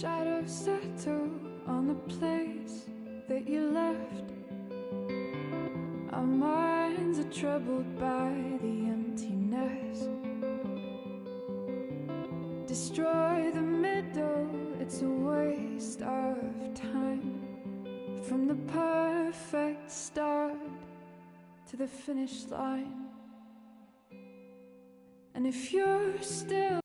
Shadows settle on the place that you left. Our minds are troubled by the emptiness. Destroy the middle, it's a waste of time. From the perfect start to the finish line. And if you're still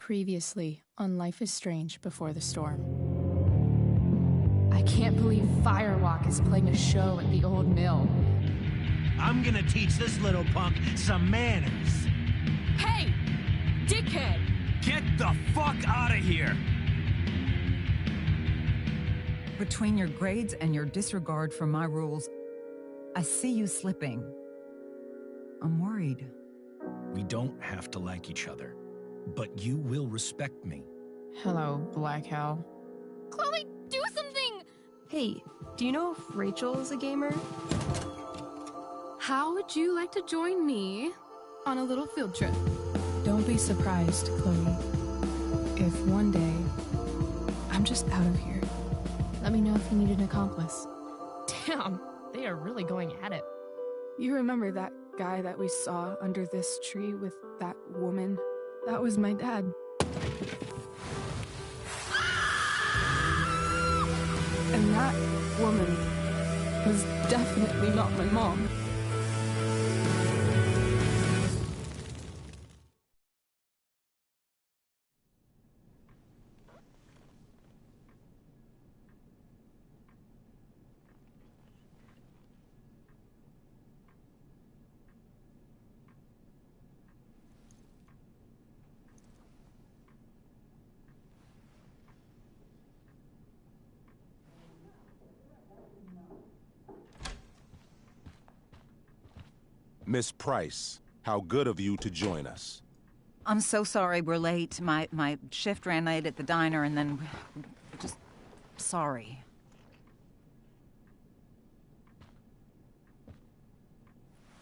Previously on Life is Strange Before the Storm. I can't believe Firewalk is playing a show at the old mill. I'm gonna teach this little punk some manners. Hey! Dickhead! Get the fuck out of here! Between your grades and your disregard for my rules, I see you slipping. I'm worried. We don't have to like each other, but you will respect me. Hello, Black Hal. Chloe, do something! Hey, do you know if Rachel is a gamer? How would you like to join me on a little field trip? Don't be surprised, Chloe, if one day I'm just out of here. Let me know if you need an accomplice. Damn, they are really going at it. You remember that guy that we saw under this tree with that woman? That was my dad. And that woman was definitely not my mom. Miss Price, how good of you to join us. I'm so sorry we're late. My shift ran late at the diner and then... just... sorry.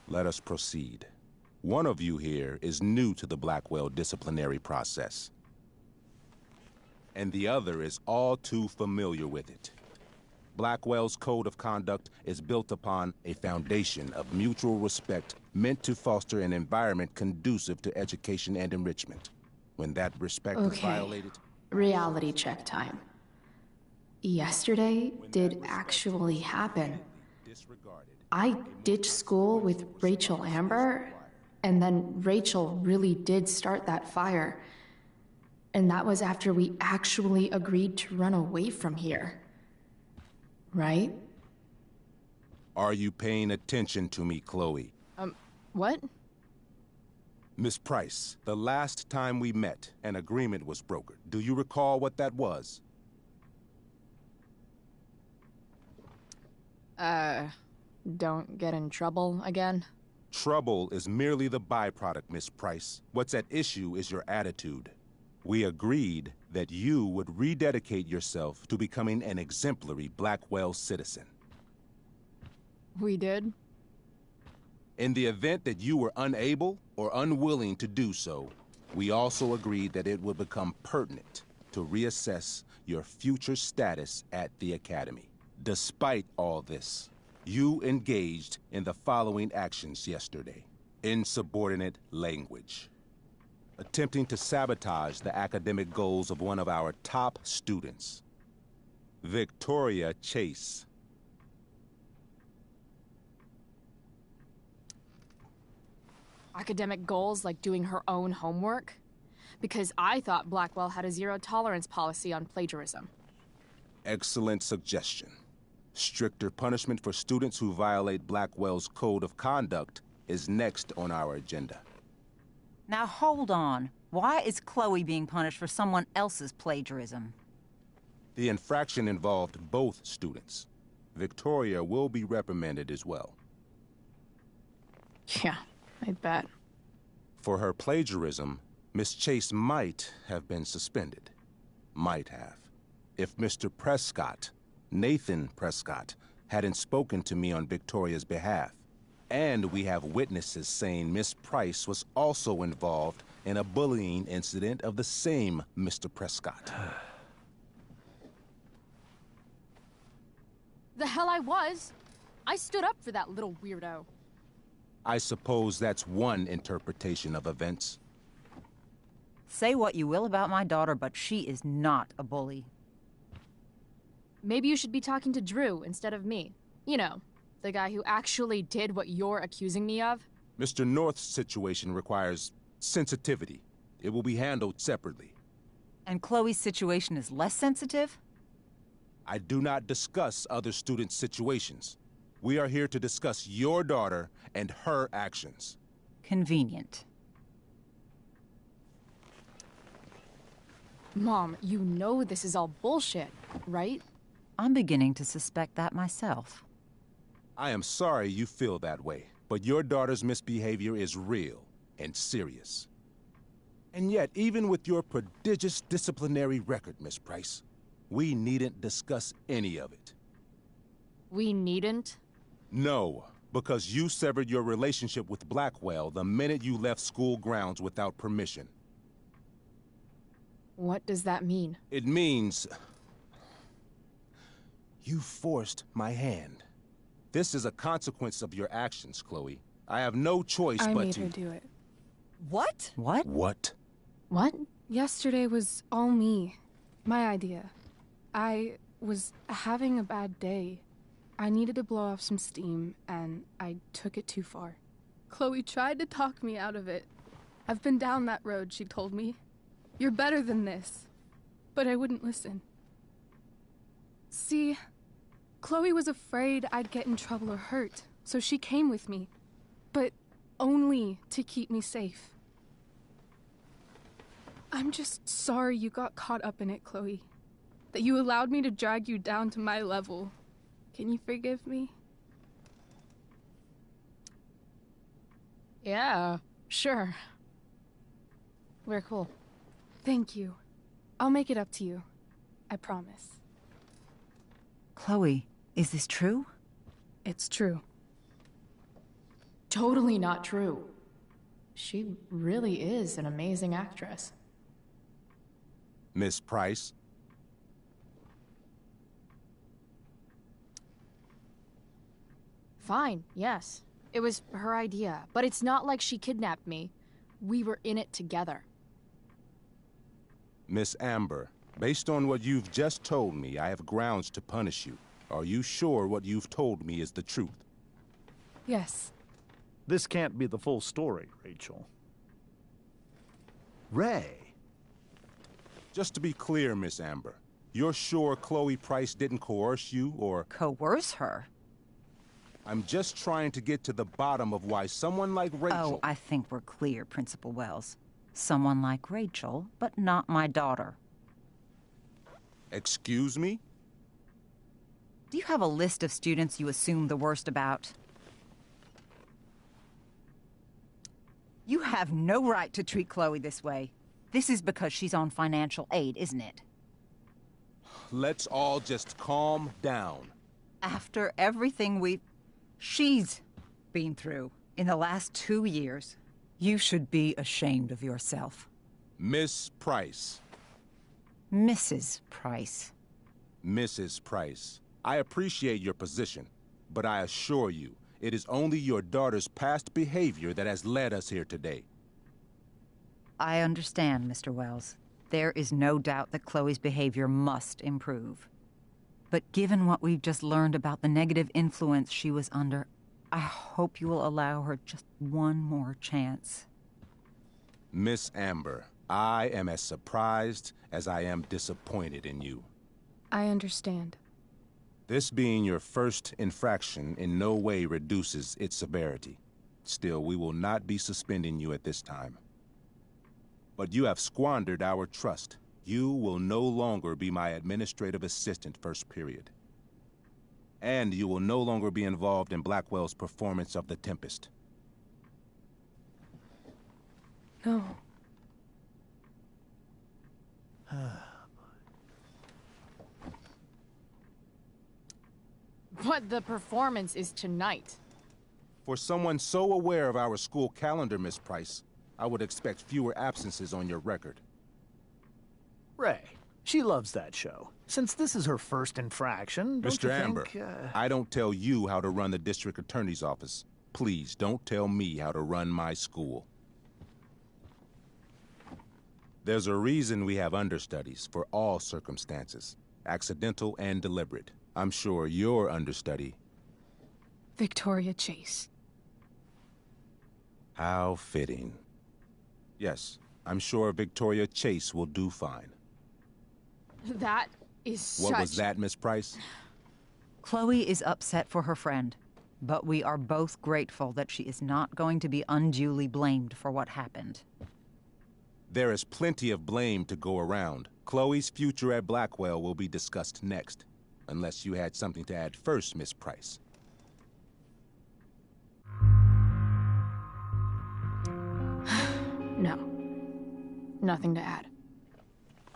Let us proceed. One of you here is new to the Blackwell disciplinary process. And the other is all too familiar with it. Blackwell's code of conduct is built upon a foundation of mutual respect meant to foster an environment conducive to education and enrichment. When that respect is violated... Reality check time. Yesterday did actually happen. I ditched school with Rachel Amber, and then Rachel really did start that fire. And that was after we actually agreed to run away from here. Right? Are you paying attention to me, Chloe? What? Miss Price, the last time we met, an agreement was brokered. Do you recall what that was? Don't get in trouble again? Trouble is merely the byproduct, Miss Price. What's at issue is your attitude. We agreed that you would rededicate yourself to becoming an exemplary Blackwell citizen. We did? In the event that you were unable or unwilling to do so, we also agreed that it would become pertinent to reassess your future status at the Academy. Despite all this, you engaged in the following actions yesterday. Insubordinate language. Attempting to sabotage the academic goals of one of our top students, Victoria Chase. Academic goals like doing her own homework? Because I thought Blackwell had a zero-tolerance policy on plagiarism. Excellent suggestion. Stricter punishment for students who violate Blackwell's code of conduct is next on our agenda. Now hold on. Why is Chloe being punished for someone else's plagiarism? The infraction involved both students. Victoria will be reprimanded as well. Yeah, I bet. For her plagiarism, Miss Chase might have been suspended. Might have. If Mr. Prescott, Nathan Prescott, hadn't spoken to me on Victoria's behalf. And we have witnesses saying Miss Price was also involved in a bullying incident of the same Mr. Prescott. The hell I was! I stood up for that little weirdo. I suppose that's one interpretation of events. Say what you will about my daughter, but she is not a bully. Maybe you should be talking to Drew instead of me. You know, the guy who actually did what you're accusing me of. Mr. North's situation requires sensitivity. It will be handled separately. And Chloe's situation is less sensitive? I do not discuss other students' situations. We are here to discuss your daughter and her actions. Convenient. Mom, you know this is all bullshit, right? I'm beginning to suspect that myself. I am sorry you feel that way, but your daughter's misbehavior is real and serious. And yet, even with your prodigious disciplinary record, Miss Price, we needn't discuss any of it. We needn't? No, because you severed your relationship with Blackwell the minute you left school grounds without permission. What does that mean? It means... you forced my hand. This is a consequence of your actions, Chloe. I have no choice I but made to... her do it. What? What? What? What? Yesterday was all me. My idea. I was having a bad day. I needed to blow off some steam, and I took it too far. Chloe tried to talk me out of it. I've been down that road, she told me. You're better than this. But I wouldn't listen. See, Chloe was afraid I'd get in trouble or hurt, so she came with me. But only to keep me safe. I'm just sorry you got caught up in it, Chloe. That you allowed me to drag you down to my level. Can you forgive me? Yeah, sure. We're cool. Thank you. I'll make it up to you. I promise. Chloe, is this true? It's true. Totally not true. She really is an amazing actress. Miss Price? Fine, yes. It was her idea, but it's not like she kidnapped me. We were in it together. Miss Amber, based on what you've just told me, I have grounds to punish you. Are you sure what you've told me is the truth? Yes. This can't be the full story, Rachel. Ray! Just to be clear, Miss Amber, you're sure Chloe Price didn't coerce you, or... Coerce her? I'm just trying to get to the bottom of why someone like Rachel... Oh, I think we're clear, Principal Wells. Someone like Rachel, but not my daughter. Excuse me? Do you have a list of students you assume the worst about? You have no right to treat Chloe this way. This is because she's on financial aid, isn't it? Let's all just calm down. After everything we've... she's been through in the last 2 years. You should be ashamed of yourself. Miss Price. Mrs. Price. Mrs. Price, I appreciate your position, but I assure you, it is only your daughter's past behavior that has led us here today. I understand, Mr. Wells. There is no doubt that Chloe's behavior must improve. But given what we've just learned about the negative influence she was under, I hope you will allow her just one more chance. Miss Amber, I am as surprised as I am disappointed in you. I understand. This being your first infraction in no way reduces its severity. Still, we will not be suspending you at this time. But you have squandered our trust. You will no longer be my administrative assistant first period. And you will no longer be involved in Blackwell's performance of The Tempest. No. But the performance is tonight. For someone so aware of our school calendar, Miss Price, I would expect fewer absences on your record. Ray, she loves that show. Since this is her first infraction, don't Mr. you Amber, think, I don't tell you how to run the district attorney's office. Please don't tell me how to run my school. There's a reason we have understudies for all circumstances, accidental and deliberate. I'm sure your understudy... Victoria Chase. How fitting. Yes, I'm sure Victoria Chase will do fine. That is such... What was that, Miss Price? Chloe is upset for her friend, but we are both grateful that she is not going to be unduly blamed for what happened. There is plenty of blame to go around. Chloe's future at Blackwell will be discussed next. Unless you had something to add first, Miss Price. No. Nothing to add.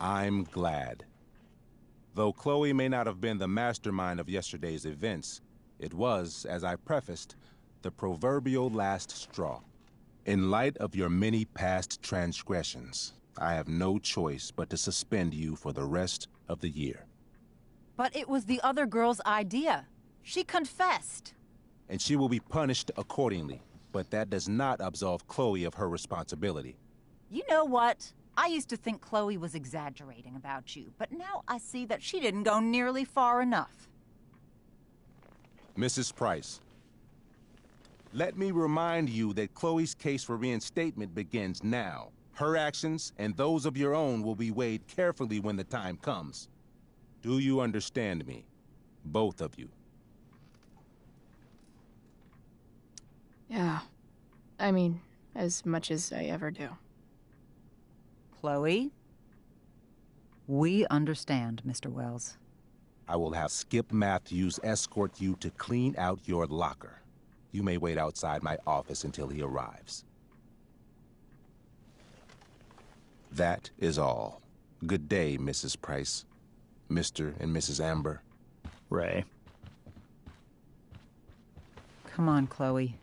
I'm glad. Though Chloe may not have been the mastermind of yesterday's events, it was, as I prefaced, the proverbial last straw. In light of your many past transgressions, I have no choice but to suspend you for the rest of the year. But it was the other girl's idea. She confessed. And she will be punished accordingly, but that does not absolve Chloe of her responsibility. You know what? I used to think Chloe was exaggerating about you, but now I see that she didn't go nearly far enough. Mrs. Price, let me remind you that Chloe's case for reinstatement begins now. Her actions and those of your own will be weighed carefully when the time comes. Do you understand me? Both of you. Yeah. I mean, as much as I ever do. Chloe? We understand, Mr. Wells. I will have Skip Matthews escort you to clean out your locker. You may wait outside my office until he arrives. That is all. Good day, Mrs. Price. Mr. and Mrs. Amber. Ray. Come on, Chloe.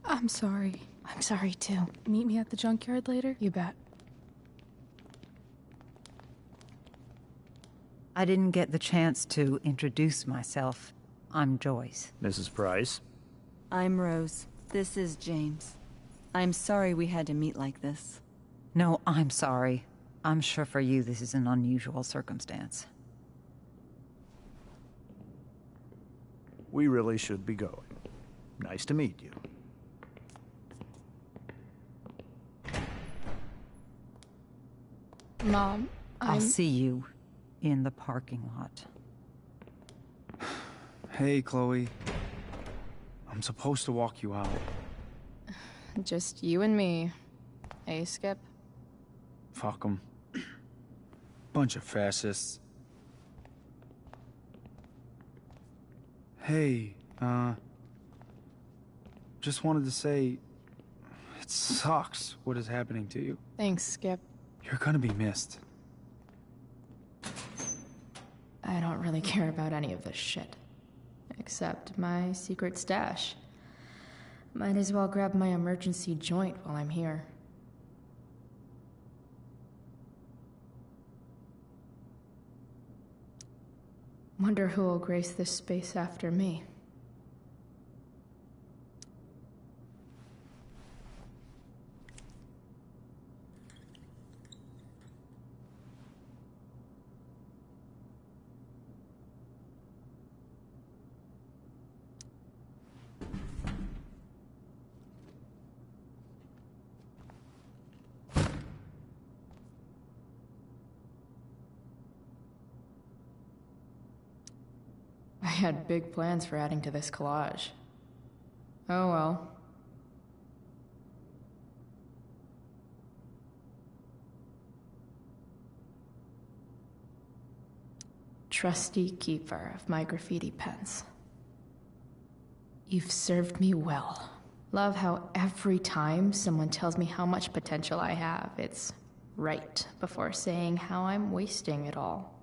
I'm sorry. I'm sorry too. Meet me at the junkyard later? You bet. I didn't get the chance to introduce myself. I'm Joyce. Mrs. Price. I'm Rose. This is James. I'm sorry we had to meet like this. No, I'm sorry. I'm sure for you this is an unusual circumstance. We really should be going. Nice to meet you. Mom, I'll see you in the parking lot. Hey, Chloe. I'm supposed to walk you out. Just you and me. Hey, Skip? Fuck 'em. Bunch of fascists. Hey, just wanted to say, It sucks what is happening to you. Thanks, Skip. You're gonna be missed. I don't really care about any of this shit. Except my secret stash. Might as well grab my emergency joint while I'm here. Wonder who will grace this space after me. I had big plans for adding to this collage. Oh well. Trusty keeper of my graffiti pens. You've served me well. Love how every time someone tells me how much potential I have, it's right before saying how I'm wasting it all.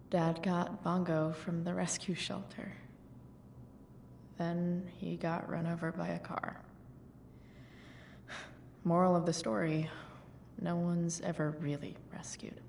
Dad got Bongo from the rescue shelter. Then he got run over by a car. Moral of the story, no one's ever really rescued.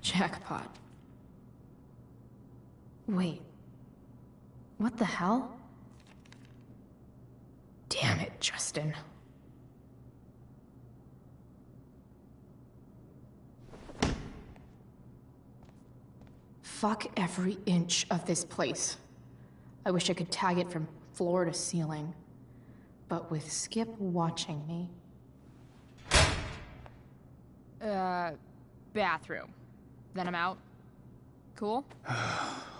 Jackpot. Wait. What the hell? Damn it, Justin. Fuck every inch of this place. I wish I could tag it from floor to ceiling. But with Skip watching me... Bathroom. Then I'm out. Cool?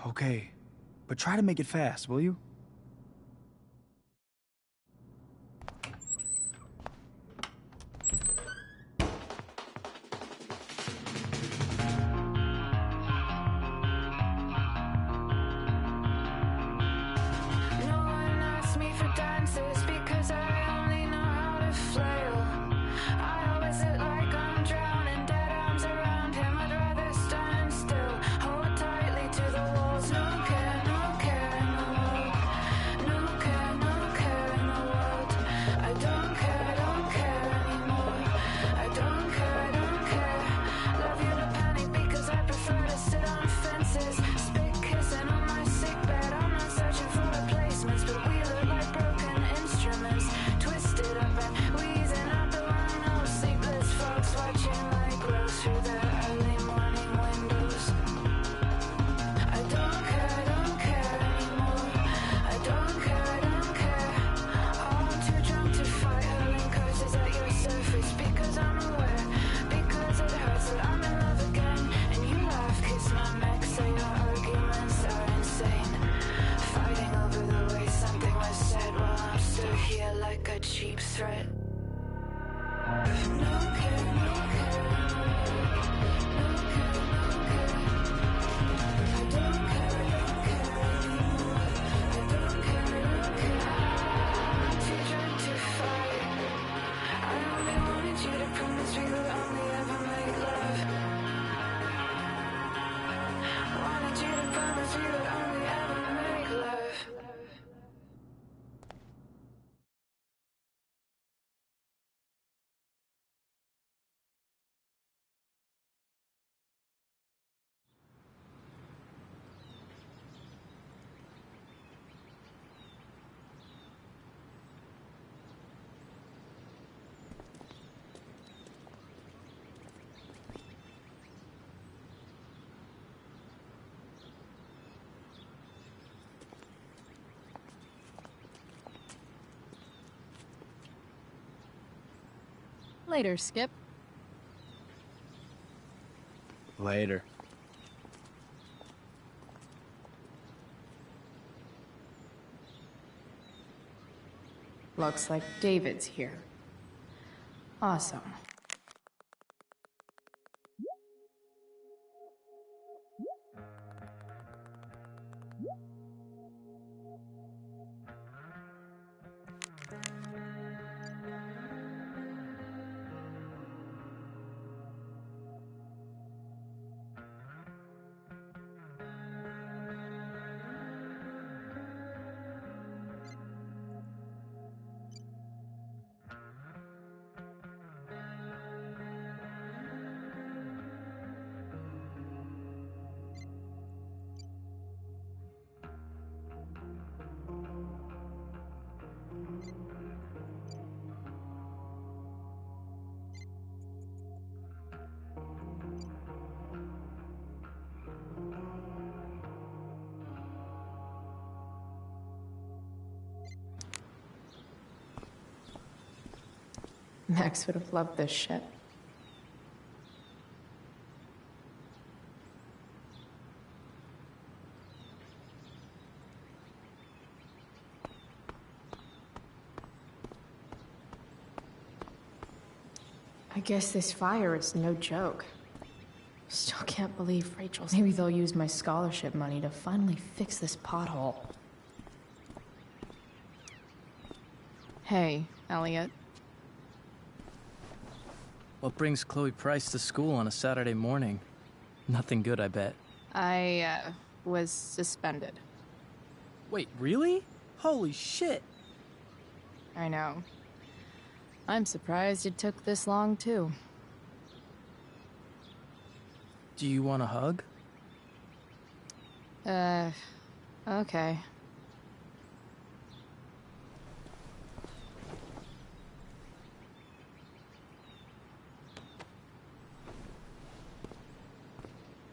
Okay, but try to make it fast, will you? Later, Skip. Later. Looks like David's here. Awesome. Max would have loved this shit. I guess this fire is no joke. Still can't believe Rachel's... Maybe they'll use my scholarship money to finally fix this pothole. Hey, Elliot. What brings Chloe Price to school on a Saturday morning? Nothing good, I bet. I, was suspended. Wait, really? Holy shit! I know. I'm surprised it took this long, too. Do you want a hug? Okay.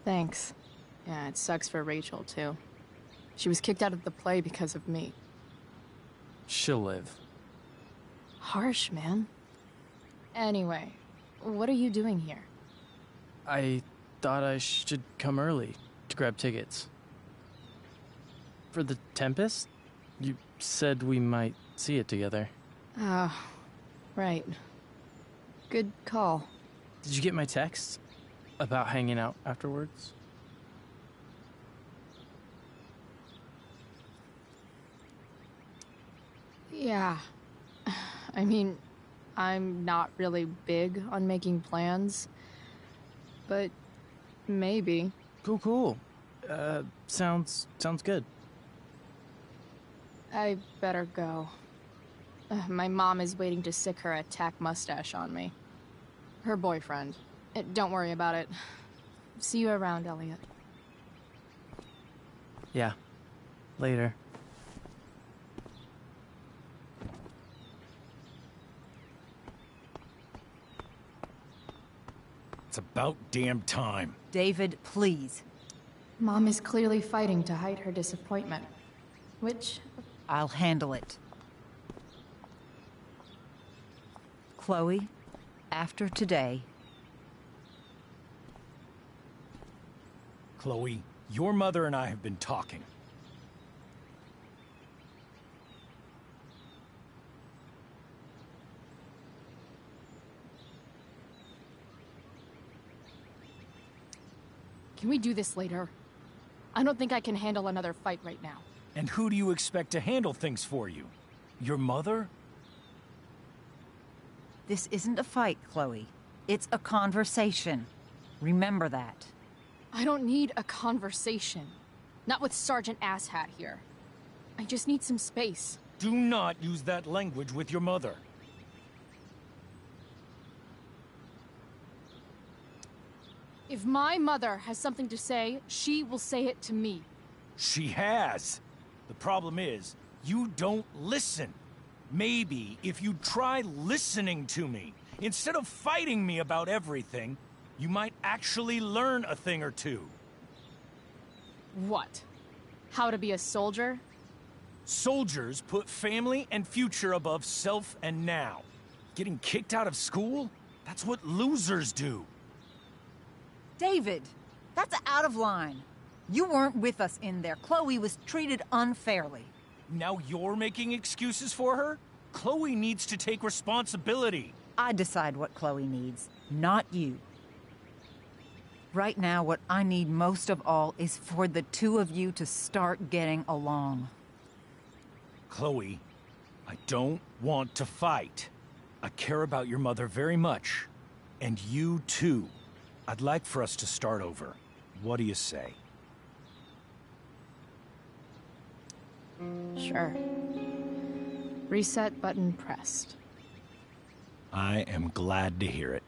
Thanks. Yeah, it sucks for Rachel, too. She was kicked out of the play because of me. She'll live. Harsh, man. Anyway, what are you doing here? I thought I should come early to grab tickets. For the Tempest? You said we might see it together. Oh, right. Good call. Did you get my text? About hanging out afterwards? Yeah. I mean, I'm not really big on making plans, but maybe. Cool. Sounds good. I better go. My mom is waiting to sick her attack mustache on me. Her boyfriend. Don't worry about it. See you around, Elliot. Yeah. Later. It's about damn time. David, please. Mom is clearly fighting to hide her disappointment. Which... I'll handle it. Chloe, after today... Chloe, your mother and I have been talking. Can we do this later? I don't think I can handle another fight right now. And who do you expect to handle things for you? Your mother? This isn't a fight, Chloe. It's a conversation. Remember that. I don't need a conversation. Not with Sergeant Asshat here. I just need some space. Do not use that language with your mother. If my mother has something to say, she will say it to me. She has. The problem is, you don't listen. Maybe if you try listening to me, instead of fighting me about everything, you might actually learn a thing or two. What? How to be a soldier? Soldiers put family and future above self and now. Getting kicked out of school? That's what losers do. David, that's out of line. You weren't with us in there. Chloe was treated unfairly. Now you're making excuses for her? Chloe needs to take responsibility. I decide what Chloe needs, not you. Right now, what I need most of all is for the two of you to start getting along. Chloe, I don't want to fight. I care about your mother very much. And you too. I'd like for us to start over. What do you say? Sure. Reset button pressed. I am glad to hear it.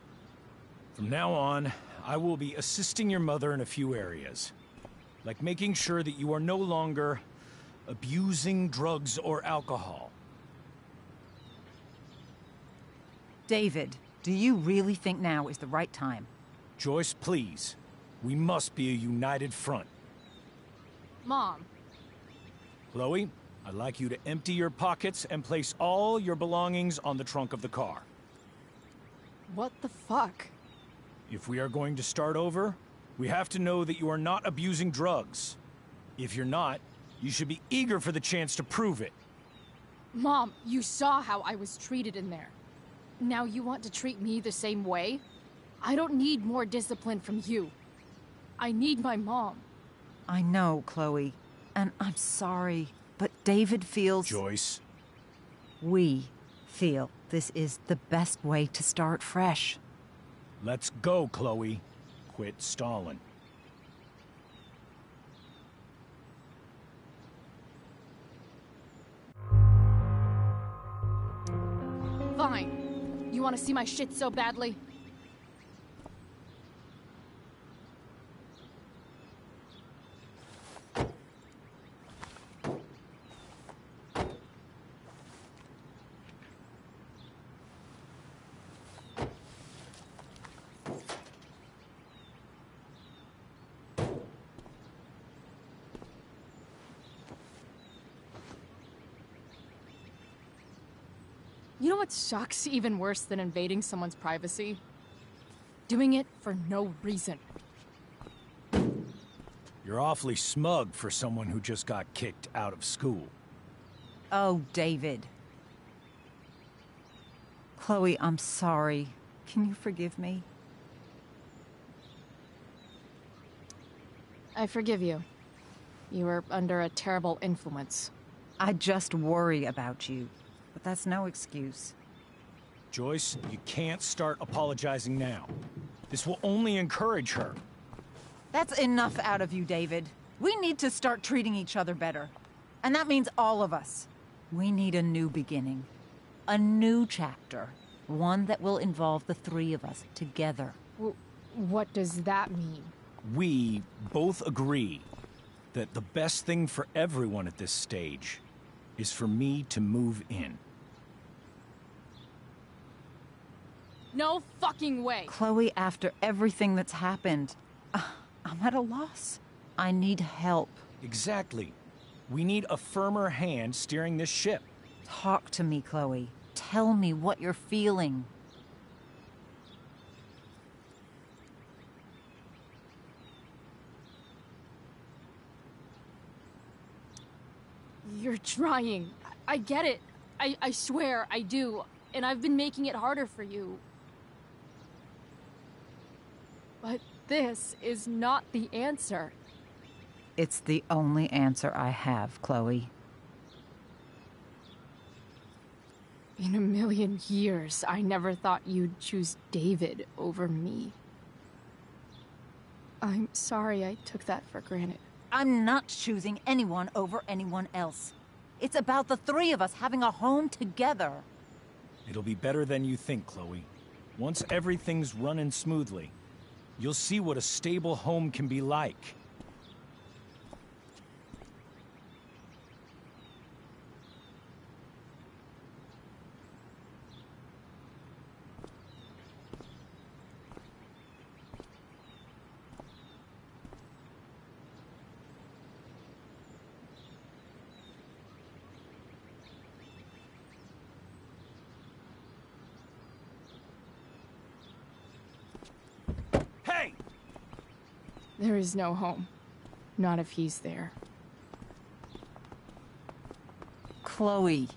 From now on, I will be assisting your mother in a few areas. Like making sure that you are no longer abusing drugs or alcohol. David, do you really think now is the right time? Joyce, please. We must be a united front. Mom. Chloe, I'd like you to empty your pockets and place all your belongings on the trunk of the car. What the fuck? If we are going to start over, we have to know that you are not abusing drugs. If you're not, you should be eager for the chance to prove it. Mom, you saw how I was treated in there. Now you want to treat me the same way? I don't need more discipline from you. I need my mom. I know, Chloe, and I'm sorry, but David feels... Joyce. We feel this is the best way to start fresh. Let's go, Chloe. Quit stalling. Fine. You want to see my shit so badly? You know what sucks even worse than invading someone's privacy? Doing it for no reason. You're awfully smug for someone who just got kicked out of school. Oh, David. Chloe, I'm sorry. Can you forgive me? I forgive you. You were under a terrible influence. I just worry about you. But that's no excuse. Joyce, you can't start apologizing now. This will only encourage her. That's enough out of you, David. We need to start treating each other better. And that means all of us. We need a new beginning. A new chapter. One that will involve the three of us together. What does that mean? We both agree that the best thing for everyone at this stage is for me to move in. No fucking way! Chloe, after everything that's happened, I'm at a loss. I need help. Exactly. We need a firmer hand steering this ship. Talk to me, Chloe. Tell me what you're feeling. You're trying. I get it. I swear, I do. And I've been making it harder for you. But this is not the answer. It's the only answer I have, Chloe. In a million years, I never thought you'd choose David over me. I'm sorry I took that for granted. I'm not choosing anyone over anyone else. It's about the three of us having a home together. It'll be better than you think, Chloe. Once everything's running smoothly, you'll see what a stable home can be like. There is no home. Not if he's there. Chloe.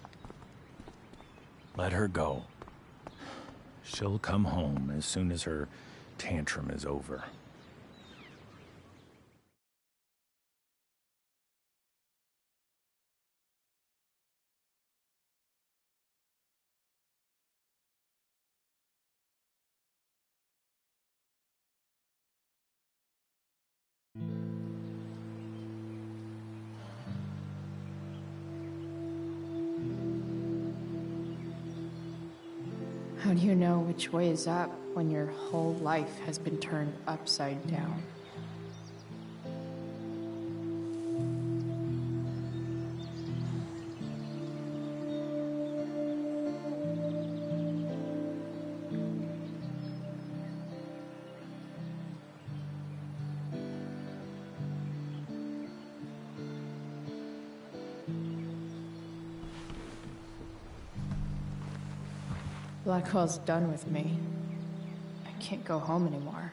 Let her go. She'll come home as soon as her tantrum is over. How do you know which way is up when your whole life has been turned upside down? Blackwell's done with me. I can't go home anymore.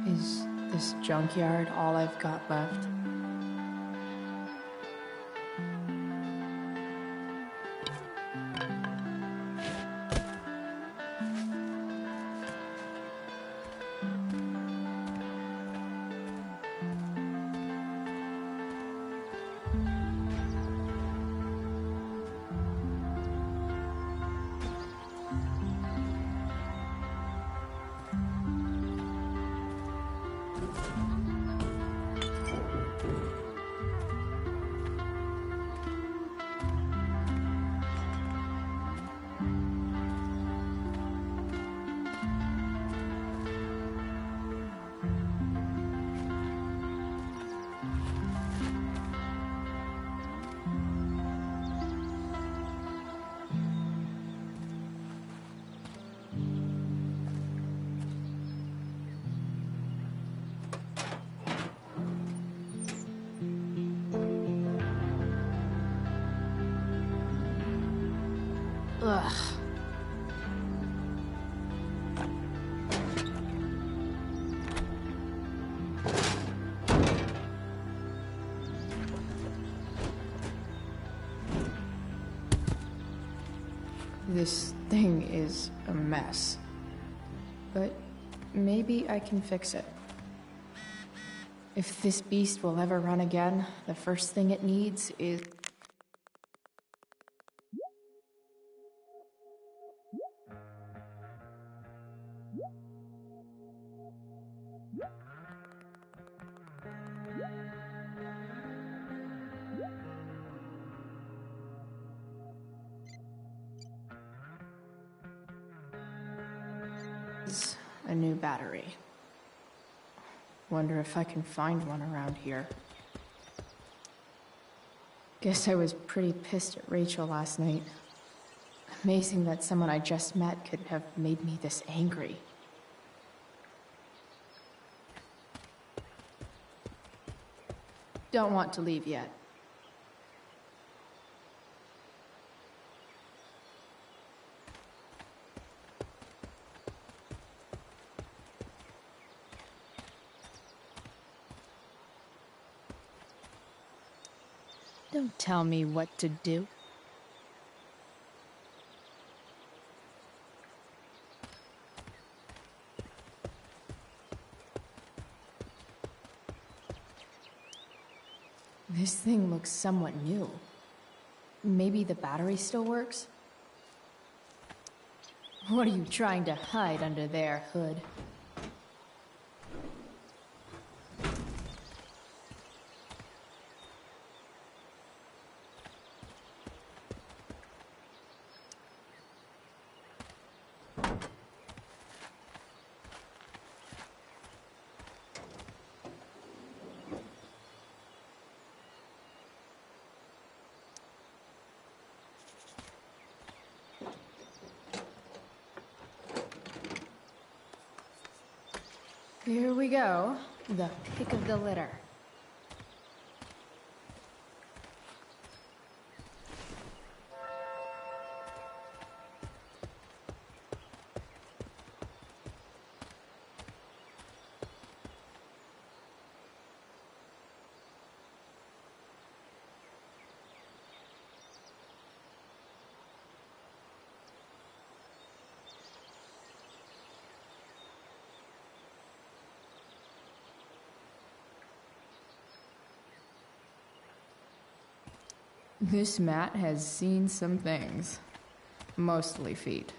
Is this junkyard all I've got left? Ugh. This thing is a mess. But maybe I can fix it. If this beast will ever run again, the first thing it needs is... a new battery. Wonder if I can find one around here. Guess I was pretty pissed at Rachel last night. Amazing that someone I just met could have made me this angry. Don't want to leave yet. Don't tell me what to do. This thing looks somewhat new. Maybe the battery still works? What are you trying to hide under there, Hood? Here we go. The pick of the litter. This mat has seen some things. Mostly feet.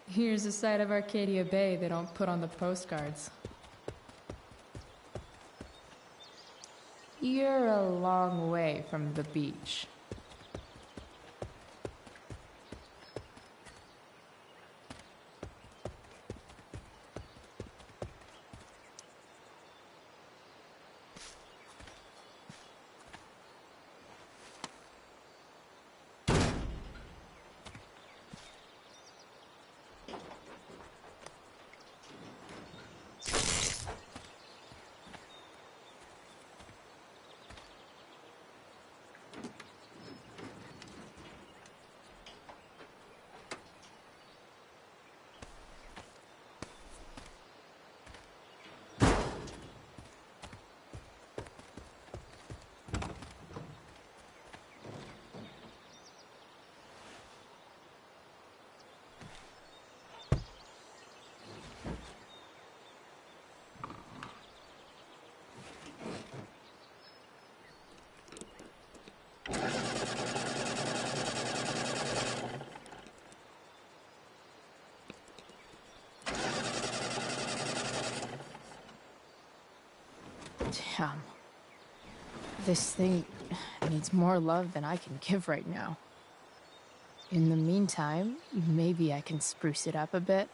Here's a side of Arcadia Bay they don't put on the postcards. You're a long way from the beach. Damn. This thing needs more love than I can give right now. In the meantime, maybe I can spruce it up a bit.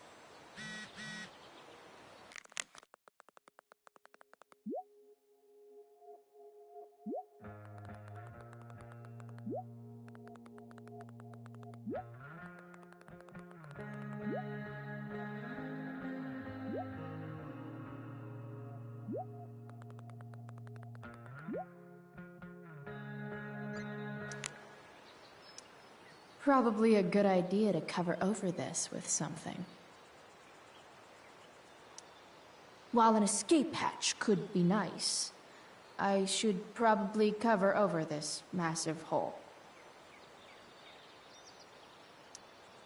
Probably a good idea to cover over this with something. While an escape hatch could be nice, I should probably cover over this massive hole.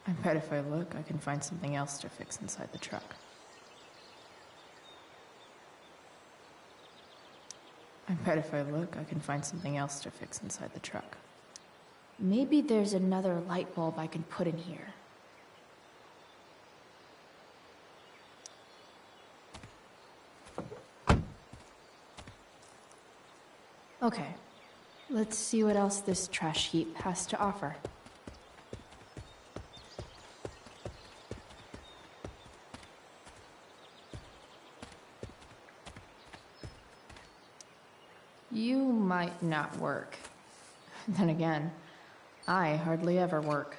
I bet if I look, I can find something else to fix inside the truck. I bet if I look, I can find something else to fix inside the truck. Maybe there's another light bulb I can put in here. Okay, let's see what else this trash heap has to offer. You might not work. Then again, I hardly ever work.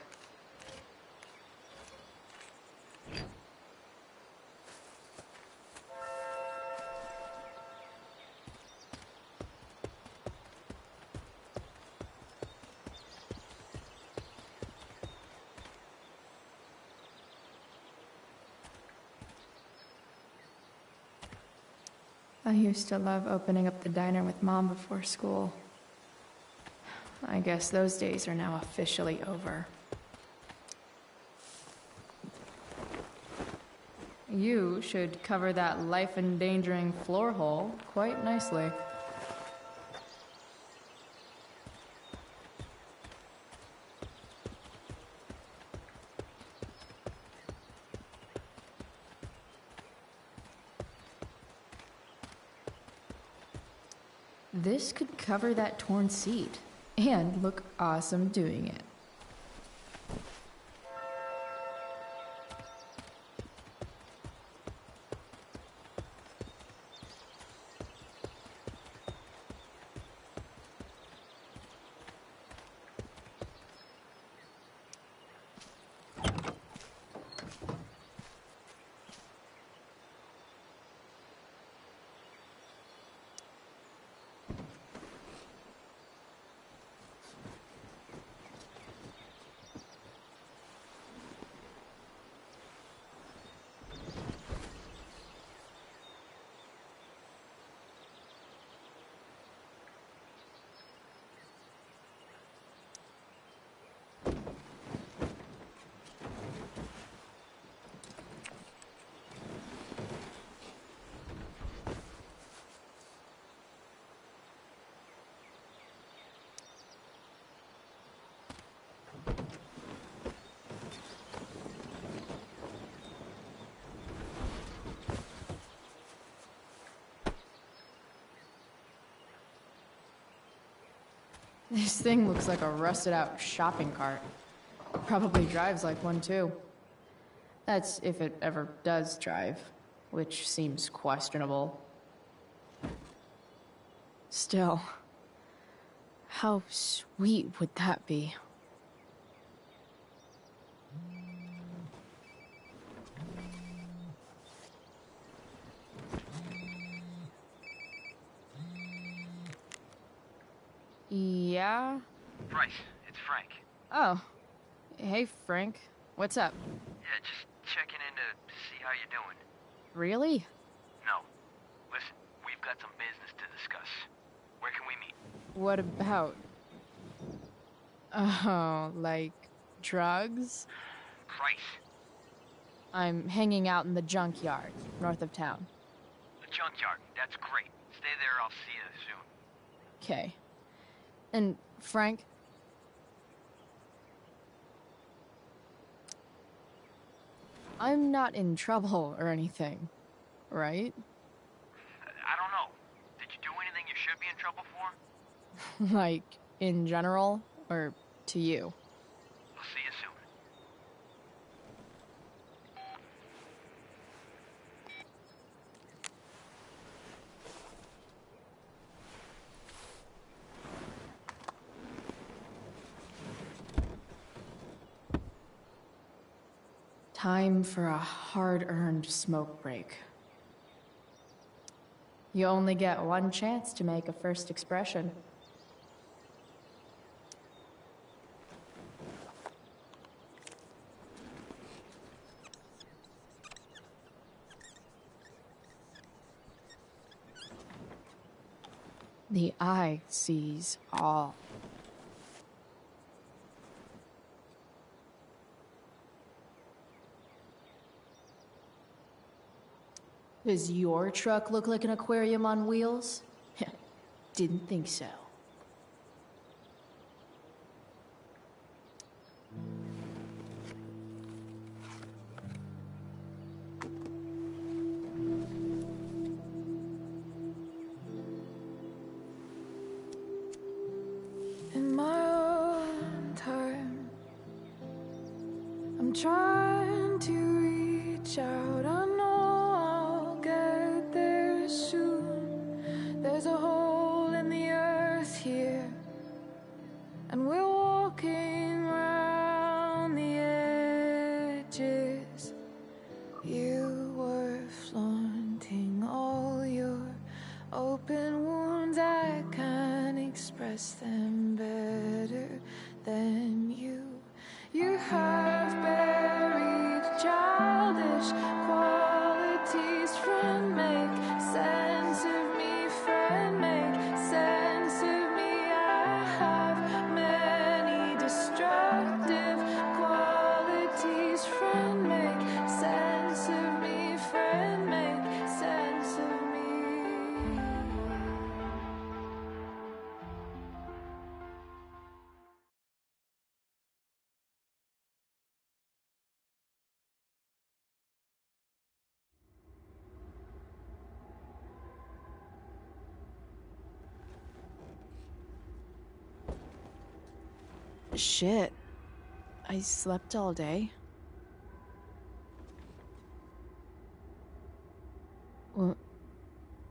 I used to love opening up the diner with Mom before school. I guess those days are now officially over. You should cover that life-endangering floor hole quite nicely. This could cover that torn seat and look awesome doing it. This thing looks like a rusted out shopping cart. Probably drives like one too. That's if it ever does drive, which seems questionable. Still, how sweet would that be? Yeah? Bryce, it's Frank. Oh. Hey, Frank. What's up? Yeah, just checking in to see how you're doing. Really? No. Listen, we've got some business to discuss. Where can we meet? What about? Oh, like drugs? Bryce. I'm hanging out in the junkyard, north of town. The junkyard. That's great. Stay there, I'll see you soon. Okay. And, Frank? I'm not in trouble or anything, right? I don't know. Did you do anything you should be in trouble for? Like, in general, or to you? I'll see you soon. Time for a hard-earned smoke break. You only get one chance to make a first expression. The eye sees all. Does your truck look like an aquarium on wheels? Didn't think so. In my own time, I'm trying to reach out. I know I'll get there soon. There's a hole in the earth here, and we're walking around the edges. You were flaunting all your open wounds. I can't express them better than you. You have buried childish qualities. Friend, make sense of me. Friend, make sense of me. I have many destructive qualities. Friend, make sense of me. Friend, make sense of me. Shit. I slept all day.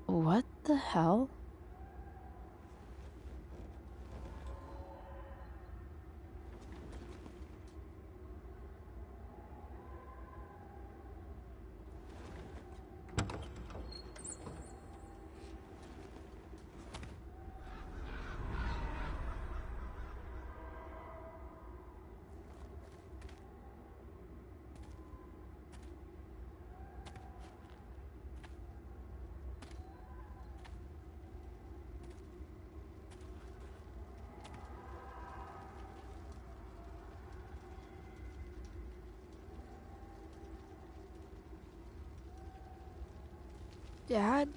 What the hell? Dad?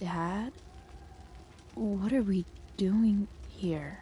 Dad? What are we doing here?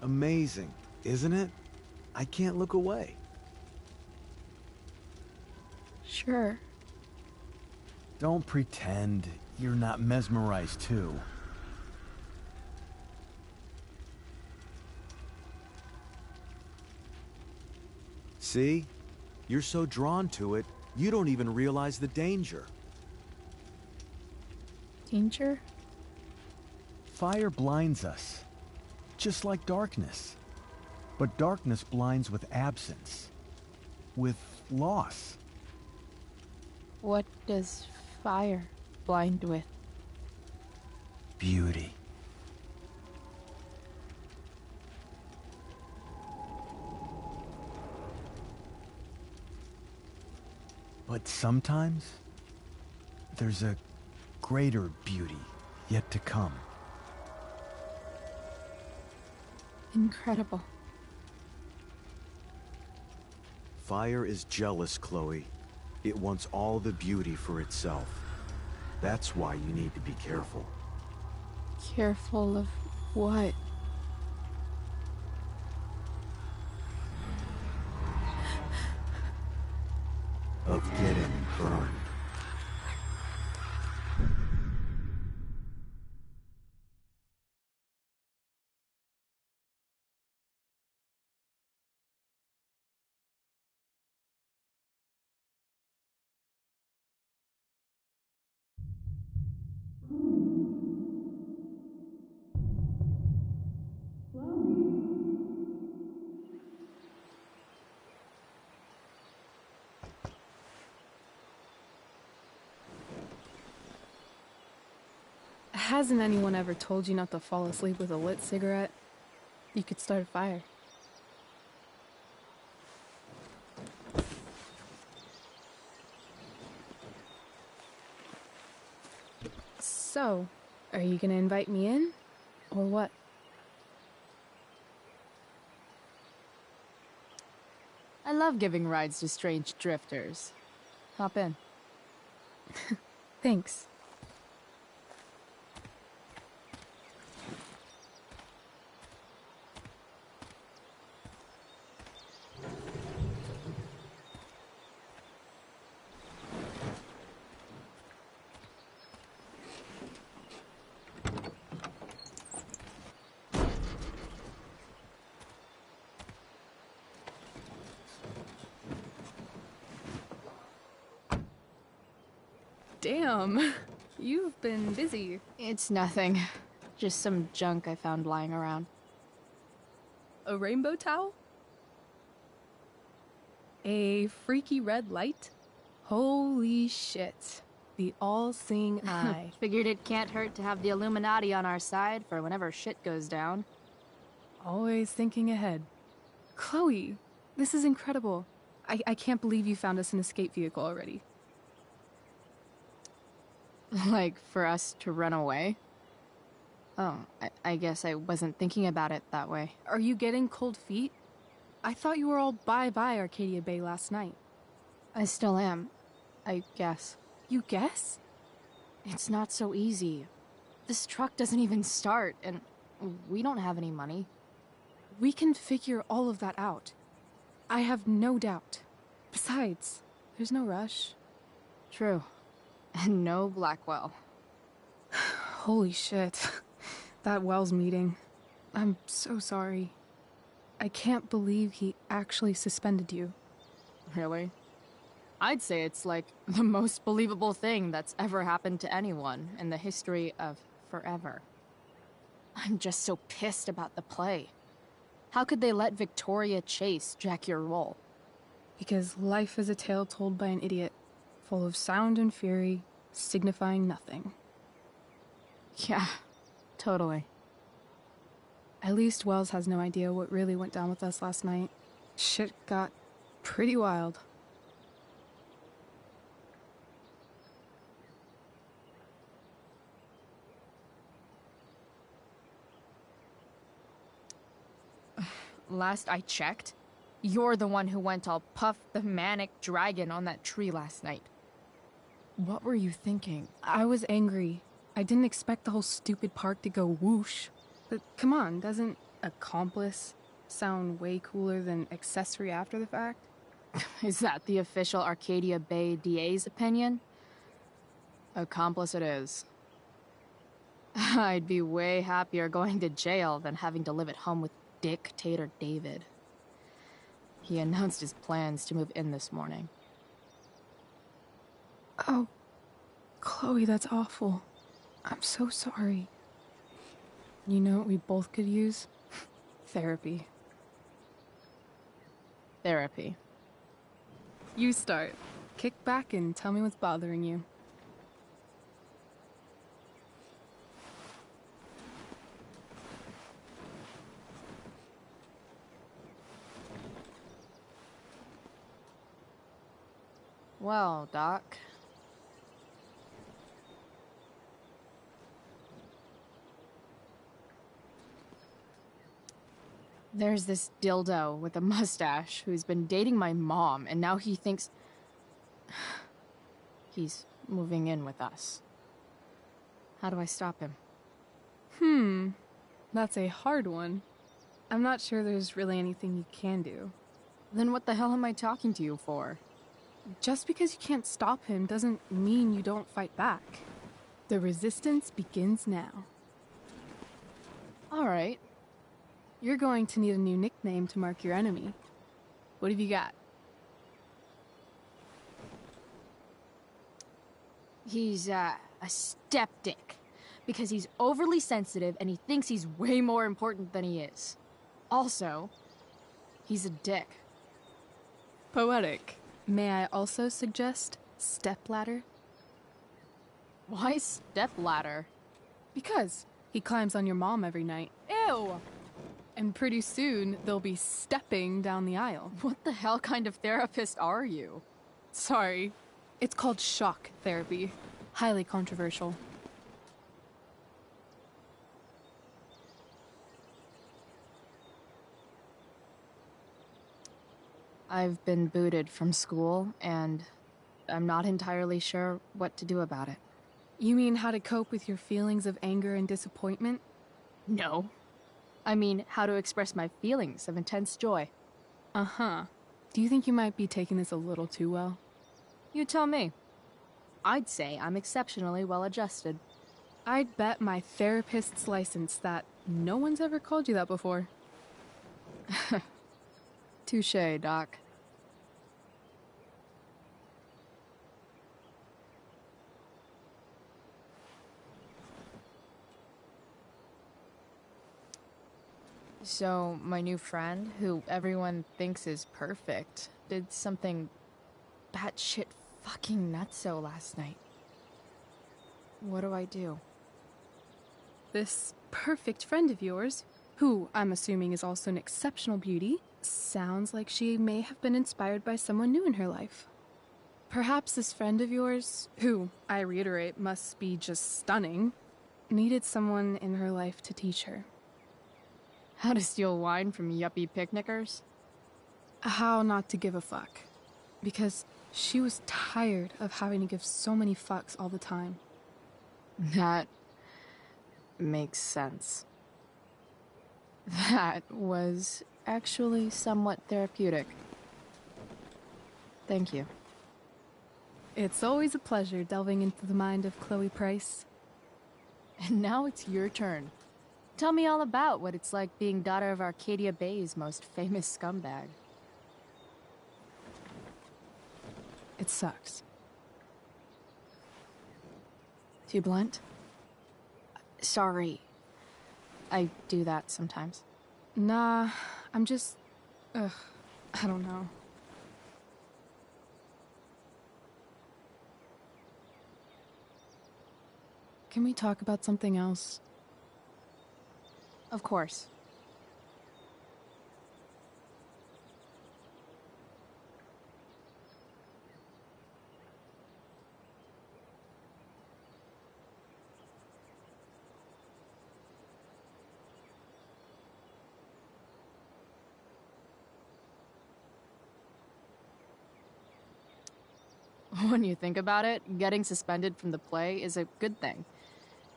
Amazing, isn't it? I can't look away. Sure. Don't pretend you're not mesmerized too. See? You're so drawn to it, you don't even realize the danger. Danger? Fire blinds us, just like darkness. But darkness blinds with absence, with loss. What does fire blind with? Beauty. But sometimes, there's a greater beauty yet to come. Incredible. Fire is jealous, Chloe. It wants all the beauty for itself. That's why you need to be careful. Careful of what? Of getting burned. Hasn't anyone ever told you not to fall asleep with a lit cigarette? You could start a fire. So, are you gonna invite me in? Or what? I love giving rides to strange drifters. Hop in. Thanks. Damn, you've been busy. It's nothing. Just some junk I found lying around. A rainbow towel? A freaky red light? Holy shit. The all-seeing eye. Figured it can't hurt to have the Illuminati on our side for whenever shit goes down. Always thinking ahead. Chloe, this is incredible. I can't believe you found us an escape vehicle already. Like, for us to run away? Oh, I guess I wasn't thinking about it that way. Are you getting cold feet? I thought you were all bye-bye Arcadia Bay last night. I still am, I guess. You guess? It's not so easy. This truck doesn't even start, and we don't have any money. We can figure all of that out. I have no doubt. Besides, there's no rush. True. And no Blackwell. Holy shit. That Wells meeting. I'm so sorry. I can't believe he actually suspended you. Really? I'd say it's like the most believable thing that's ever happened to anyone in the history of forever. I'm just so pissed about the play. How could they let Victoria Chase jack your role? Because life is a tale told by an idiot. full of sound and fury, signifying nothing. Yeah, totally. At least Wells has no idea what really went down with us last night. Shit got pretty wild. Last I checked, you're the one who went all Puff the Manic Dragon on that tree last night. What were you thinking? I was angry. I didn't expect the whole stupid park to go whoosh. But come on, doesn't accomplice sound way cooler than accessory after the fact? Is that the official Arcadia Bay DA's opinion? Accomplice it is. I'd be way happier going to jail than having to live at home with Dictator David. He announced his plans to move in this morning. Oh, Chloe, that's awful. I'm so sorry. You know what we both could use? Therapy. Therapy. You start. Kick back and tell me what's bothering you. Well, Doc. There's this dildo with a mustache who's been dating my mom, and now he thinks he's moving in with us. How do I stop him? That's a hard one. I'm not sure there's really anything you can do. Then what the hell am I talking to you for? Just because you can't stop him doesn't mean you don't fight back. The resistance begins now. All right. You're going to need a new nickname to mark your enemy. What have you got? He's, a skeptic. Because he's overly sensitive and he thinks he's way more important than he is. Also, he's a dick. Poetic. May I also suggest stepladder? Why stepladder? Because he climbs on your mom every night. Ew! And pretty soon, they'll be stepping down the aisle. What the hell kind of therapist are you? Sorry. It's called shock therapy. Highly controversial. I've been booted from school, and I'm not entirely sure what to do about it. You mean how to cope with your feelings of anger and disappointment? No. I mean, how to express my feelings of intense joy. Uh-huh. Do you think you might be taking this a little too well? You tell me. I'd say I'm exceptionally well-adjusted. I'd bet my therapist's license that no one's ever called you that before. Touché, Doc. So, my new friend, who everyone thinks is perfect, did something batshit fucking nutso last night. What do I do? This perfect friend of yours, who I'm assuming is also an exceptional beauty, sounds like she may have been inspired by someone new in her life. Perhaps this friend of yours, who, I reiterate, must be just stunning, needed someone in her life to teach her. How to steal wine from yuppie picnickers? How not to give a fuck. Because she was tired of having to give so many fucks all the time. That makes sense. That was actually somewhat therapeutic. Thank you. It's always a pleasure delving into the mind of Chloe Price. And now it's your turn. Tell me all about what it's like being daughter of Arcadia Bay's most famous scumbag. It sucks. Too blunt? Sorry. I do that sometimes. Nah, I'm just... I don't know. Can we talk about something else? Of course. When you think about it, getting suspended from the play is a good thing.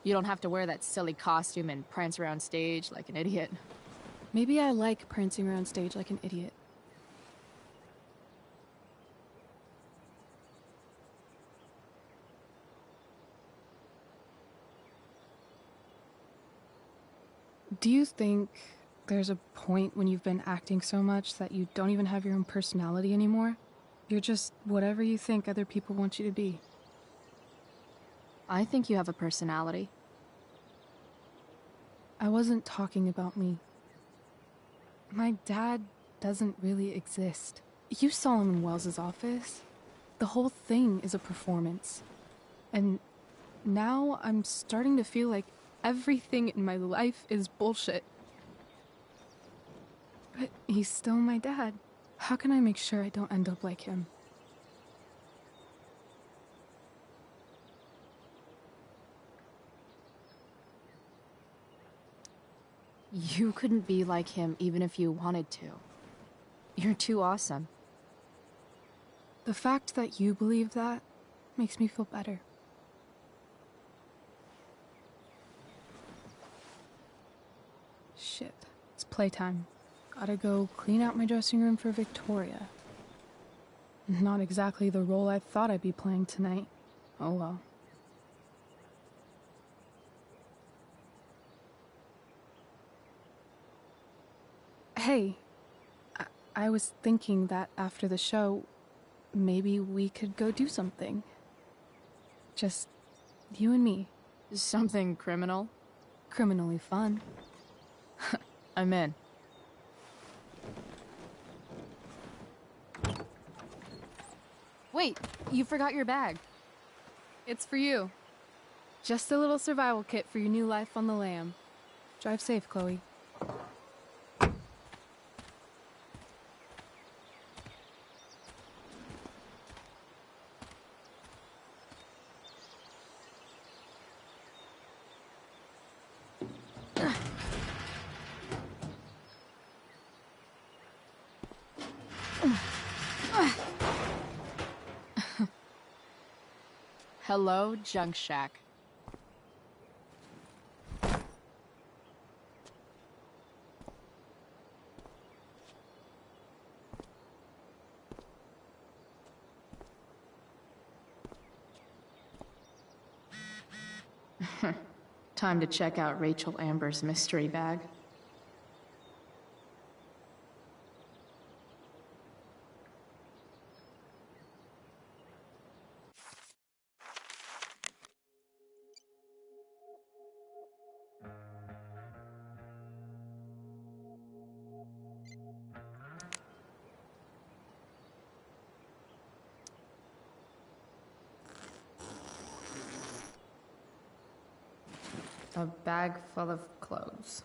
You don't have to wear that silly costume and prance around stage like an idiot. Maybe I like prancing around stage like an idiot. Do you think there's a point when you've been acting so much that you don't even have your own personality anymore? You're just whatever you think other people want you to be. I think you have a personality. I wasn't talking about me. My dad doesn't really exist. You saw him in Wells's office. The whole thing is a performance. And now I'm starting to feel like everything in my life is bullshit. But he's still my dad. How can I make sure I don't end up like him? You couldn't be like him even if you wanted to. You're too awesome. The fact that you believe that makes me feel better. Shit, it's playtime. Gotta go clean out my dressing room for Victoria. Not exactly the role I thought I'd be playing tonight. Oh well. Hey, I was thinking that after the show, maybe we could go do something. Just you and me. Something criminal? Criminally fun. I'm in. Wait, you forgot your bag. It's for you. Just a little survival kit for your new life on the lam. Drive safe, Chloe. Hello, Junk Shack. Time to check out Rachel Amber's mystery bag. A bag full of clothes.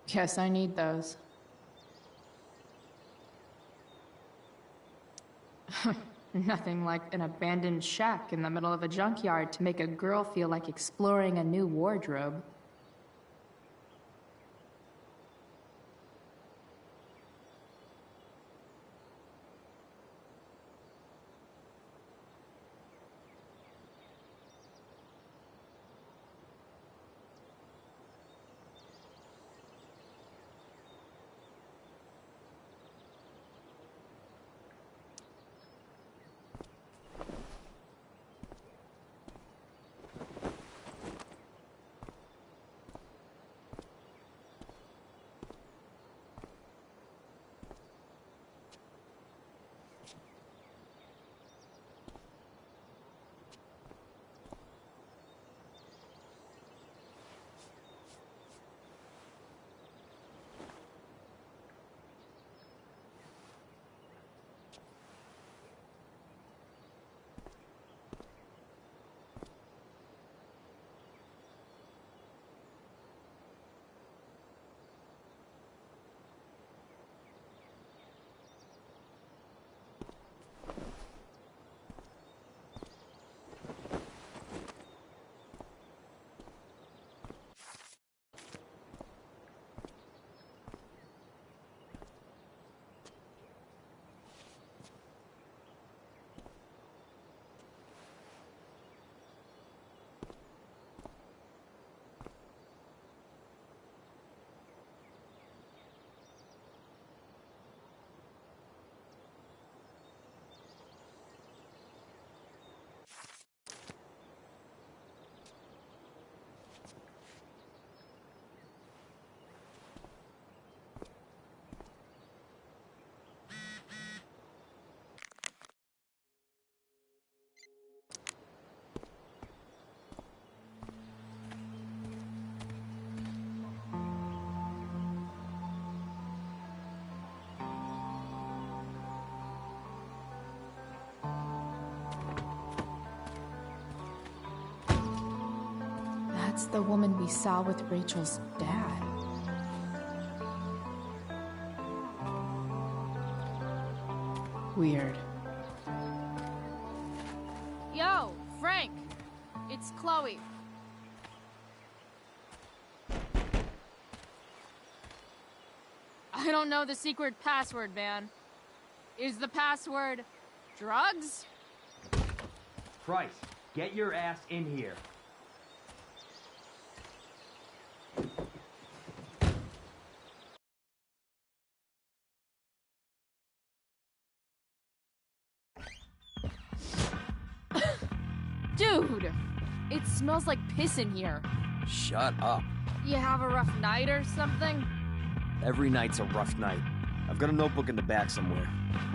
Yes, I need those. Nothing like an abandoned shack in the middle of a junkyard to make a girl feel like exploring a new wardrobe. is the woman we saw with Rachel's dad? Weird. Yo, Frank! It's Chloe. I don't know the secret password, man. Is the password drugs? Price, get your ass in here. Dude! It smells like piss in here. Shut up. You have a rough night or something? Every night's a rough night. I've got a notebook in the back somewhere.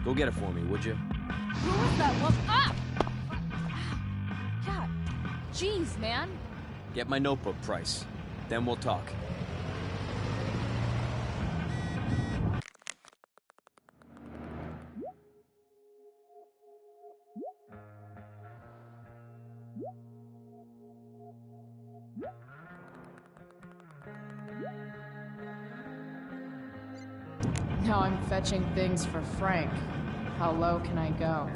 Go get it for me, would you? Who was that woman? Ah! God. Jeez, man. Get my notebook, Price. Then we'll talk. Now I'm fetching things for Frank. How low can I go?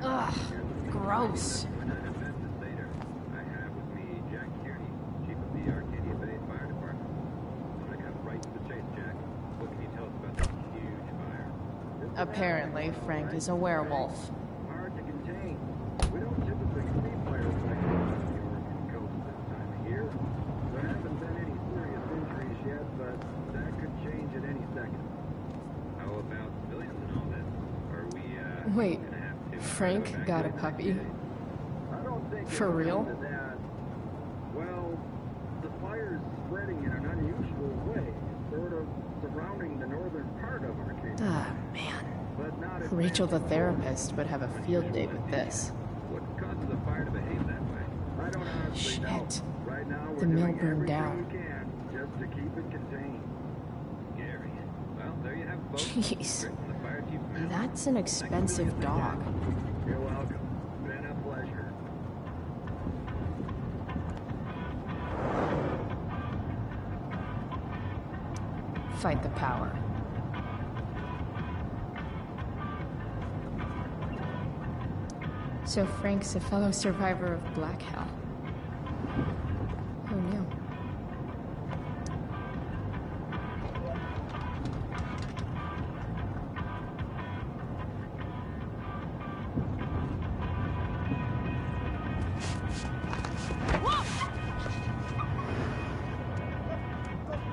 Ugh, gross. Apparently, Frank is a werewolf. Hard to contain. We don't typically see fires like this on the Oregon coast this time of year. There haven't been any serious injuries yet, but that could change at any second. How about civilians and all this? Are we, Wait, Frank got a puppy? I don't think For real? that. Well, the fire's spreading in an unusual way, sort of surrounding the northern part of Arcadia. Ah, man. But not as Rachel the therapist would have a field day with this. What causes the fire to behave that way? I don't honestly know. Shit. Right now, we're The mill doing burned everything down. we can just to keep it contained. Scary. Well, there you have both. Jeez. The fire chief. That's an expensive dog. You're welcome. Been a pleasure. Fight the power. So Frank's a fellow survivor of Black Hell. Who knew?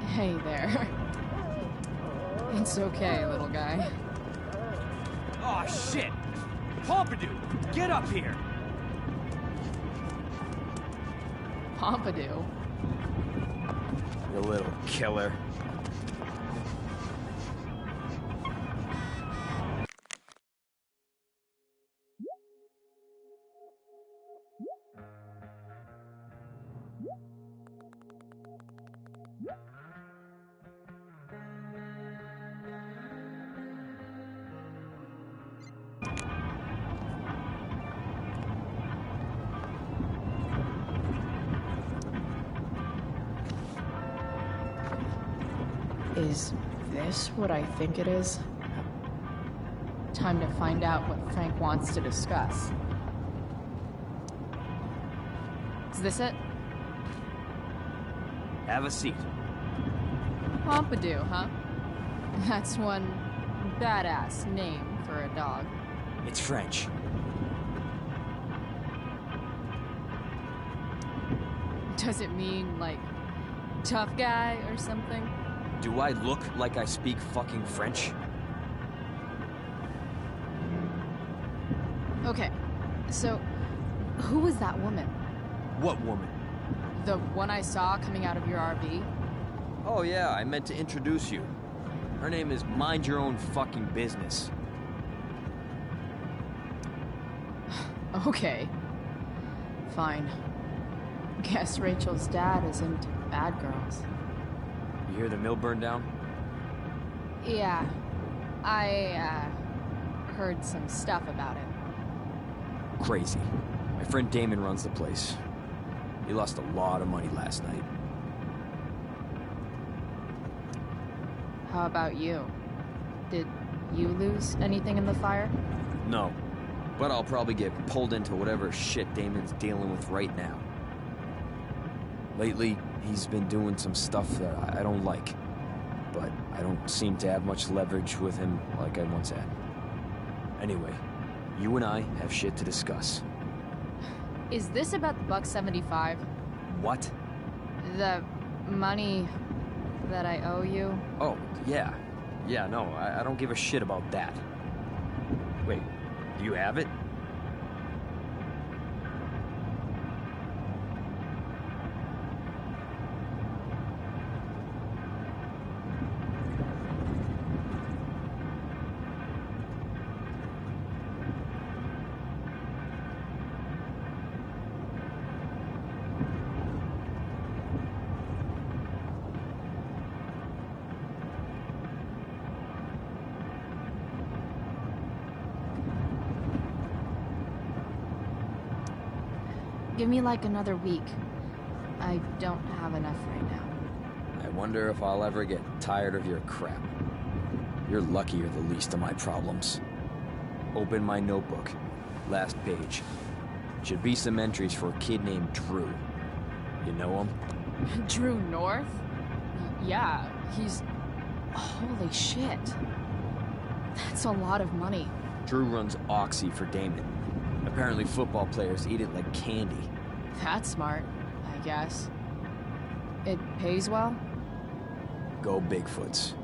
Hey there. It's okay, little guy. Oh, shit! Pompidou, get up here! Pompidou? You little killer. Is this what I think it is? Time to find out what Frank wants to discuss. Is this it? Have a seat. Pompidou, huh? That's one badass name for a dog. It's French. Does it mean, like, tough guy or something? Do I look like I speak fucking French? Okay, so who was that woman? What woman? The one I saw coming out of your RV? Oh yeah, I meant to introduce you. Her name is Mind Your Own Fucking Business. Okay. Fine. Guess Rachel's dad isn't bad girls. You hear the mill burn down? Yeah. I, heard some stuff about it. Crazy. My friend Damon runs the place. He lost a lot of money last night. How about you? Did you lose anything in the fire? No, but I'll probably get pulled into whatever shit Damon's dealing with right now. Lately, he's been doing some stuff that I don't like, but I don't seem to have much leverage with him like I once had. Anyway, you and I have shit to discuss. Is this about the $1.75? What? The money that I owe you? Oh, yeah. Yeah, no, I don't give a shit about that. Wait, do you have it? Give me like another week. I don't have enough right now. I wonder if I'll ever get tired of your crap. You're lucky you're the least of my problems. Open my notebook. Last page. Should be some entries for a kid named Drew. You know him? Drew North? Yeah, he's... Holy shit. That's a lot of money. Drew runs Oxy for Damon. Apparently football players eat it like candy. That's smart, I guess. It pays well? Go Bigfoots.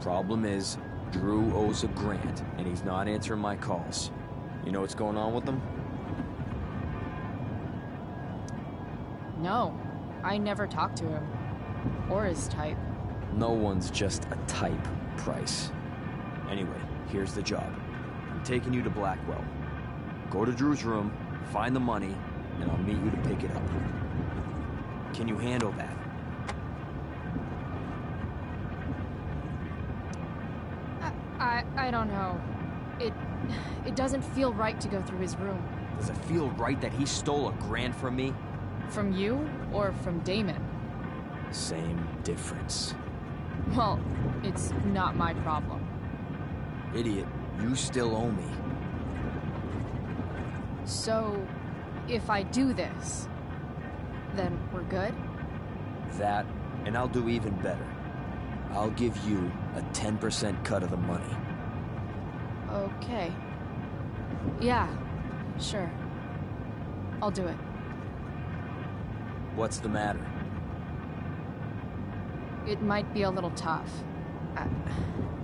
Problem is, Drew owes a grant, and he's not answering my calls. You know what's going on with him? No, I never talked to him. Or his type. No one's just a type, Price. Anyway, here's the job. I'm taking you to Blackwell. Go to Drew's room, find the money, and I'll meet you to pick it up. Can you handle that? I don't know. It doesn't feel right to go through his room. Does it feel right that he stole a grand from me? From you or from Damon? Same difference. Well, it's not my problem. Idiot, you still owe me. So, if I do this, then we're good? That, and I'll do even better. I'll give you a 10% cut of the money. Okay. Yeah, sure. I'll do it. What's the matter? It might be a little tough.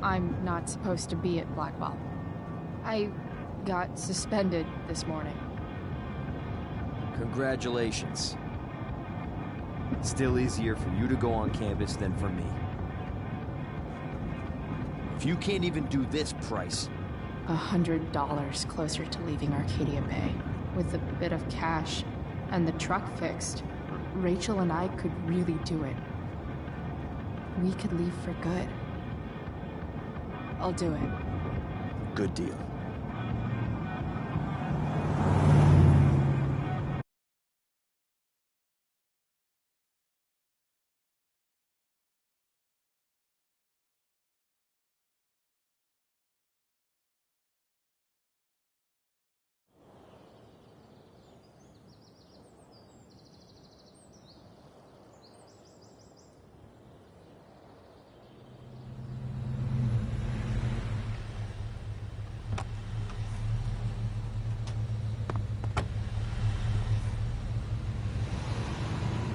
I'm not supposed to be at Blackwell. I got suspended this morning. Congratulations. Still easier for you to go on campus than for me. If you can't even do this, Price... $100 closer to leaving Arcadia Bay. With a bit of cash and the truck fixed, Rachel and I could really do it. we could leave for good. I'll do it. Good deal.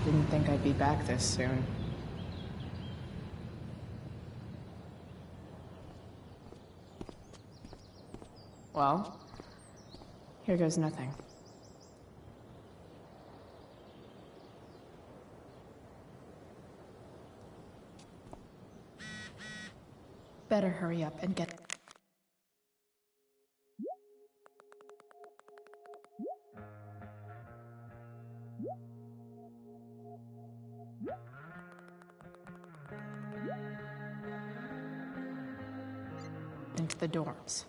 Didn't think I'd be back this soon. Well, here goes nothing. Better hurry up and get... into the dorms.